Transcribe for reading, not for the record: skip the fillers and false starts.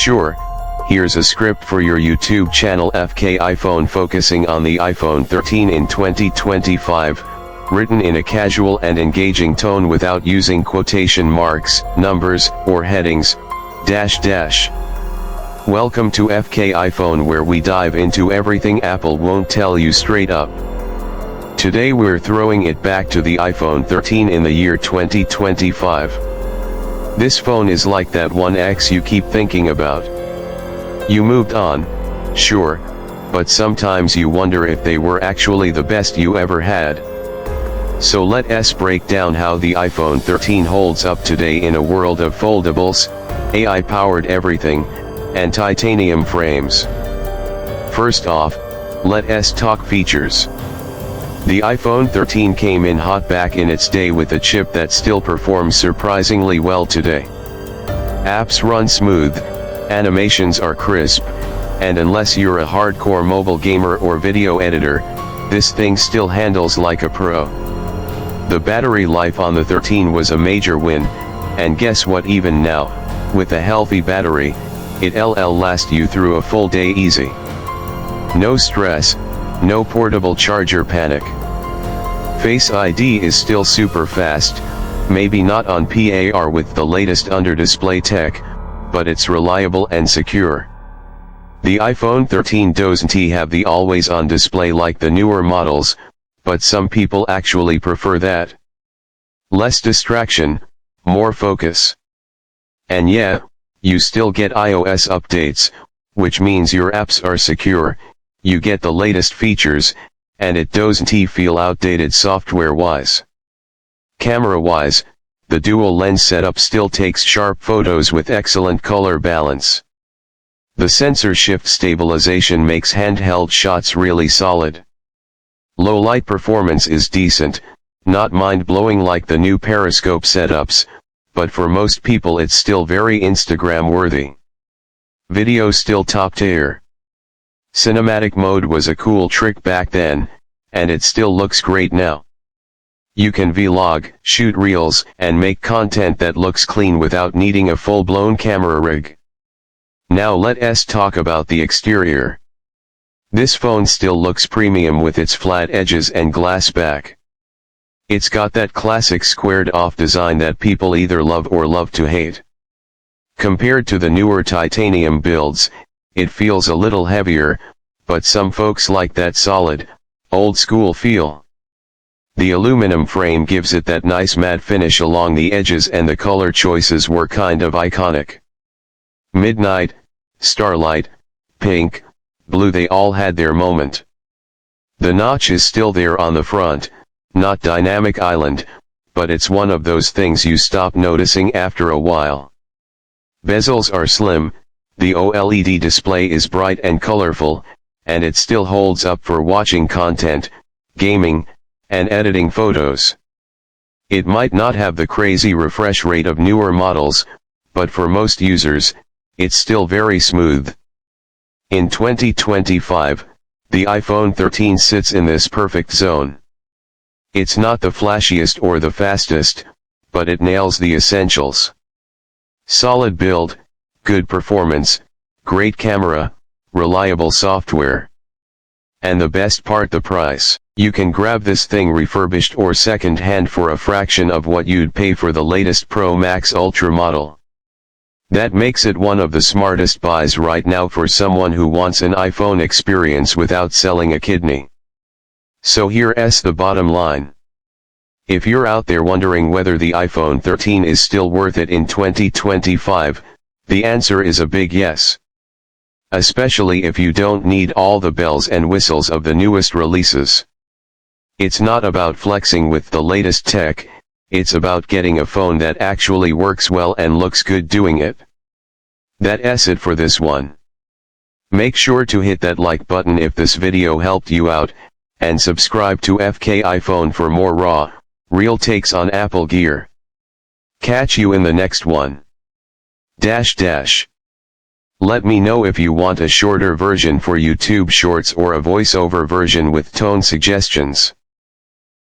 Sure, here's a script for your YouTube channel FK iPhone focusing on the iPhone 13 in 2025, written in a casual and engaging tone without using quotation marks, numbers, or headings, --. Welcome to FK iPhone, where we dive into everything Apple won't tell you straight up. Today we're throwing it back to the iPhone 13 in the year 2025. This phone is like that one ex you keep thinking about. You moved on, sure, but sometimes you wonder if they were actually the best you ever had. So let us break down how the iPhone 13 holds up today in a world of foldables, AI-powered everything, and titanium frames. First off, let us talk features. The iPhone 13 came in hot back in its day with a chip that still performs surprisingly well today. Apps run smooth, animations are crisp, and unless you're a hardcore mobile gamer or video editor, this thing still handles like a pro. The battery life on the 13 was a major win, and guess what, even now, with a healthy battery, it'll last you through a full day easy. No stress, no portable charger panic. Face ID is still super fast, maybe not on par with the latest under-display tech, but it's reliable and secure. The iPhone 13 doesn't have the always-on display like the newer models, but some people actually prefer that. Less distraction, more focus. And yeah, you still get iOS updates, which means your apps are secure, you get the latest features, and it doesn't feel outdated software-wise. Camera-wise, the dual lens setup still takes sharp photos with excellent color balance. The sensor shift stabilization makes handheld shots really solid. Low light performance is decent, not mind-blowing like the new periscope setups, but for most people it's still very Instagram-worthy. Video still top tier. Cinematic mode was a cool trick back then, and it still looks great now. You can vlog, shoot reels, and make content that looks clean without needing a full-blown camera rig. Now let us talk about the exterior. This phone still looks premium with its flat edges and glass back. It's got that classic squared-off design that people either love or love to hate. Compared to the newer titanium builds, it feels a little heavier, but some folks like that solid, old-school feel. The aluminum frame gives it that nice matte finish along the edges, and the color choices were kind of iconic. Midnight, starlight, pink, blue, they all had their moment. The notch is still there on the front, not dynamic island, but it's one of those things you stop noticing after a while. Bezels are slim, the OLED display is bright and colorful, and it still holds up for watching content, gaming, and editing photos. It might not have the crazy refresh rate of newer models, but for most users, it's still very smooth. In 2025, the iPhone 13 sits in this perfect zone. It's not the flashiest or the fastest, but it nails the essentials. Solid build, good performance, great camera, reliable software. And the best part, the price. You can grab this thing refurbished or second-hand for a fraction of what you'd pay for the latest Pro Max Ultra model. That makes it one of the smartest buys right now for someone who wants an iPhone experience without selling a kidney. So here's the bottom line. If you're out there wondering whether the iPhone 13 is still worth it in 2025, the answer is a big yes. Especially if you don't need all the bells and whistles of the newest releases. It's not about flexing with the latest tech, it's about getting a phone that actually works well and looks good doing it. That's it for this one. Make sure to hit that like button if this video helped you out, and subscribe to FK iPhone for more raw, real takes on Apple gear. Catch you in the next one. Let me know if you want a shorter version for YouTube Shorts or a voiceover version with tone suggestions.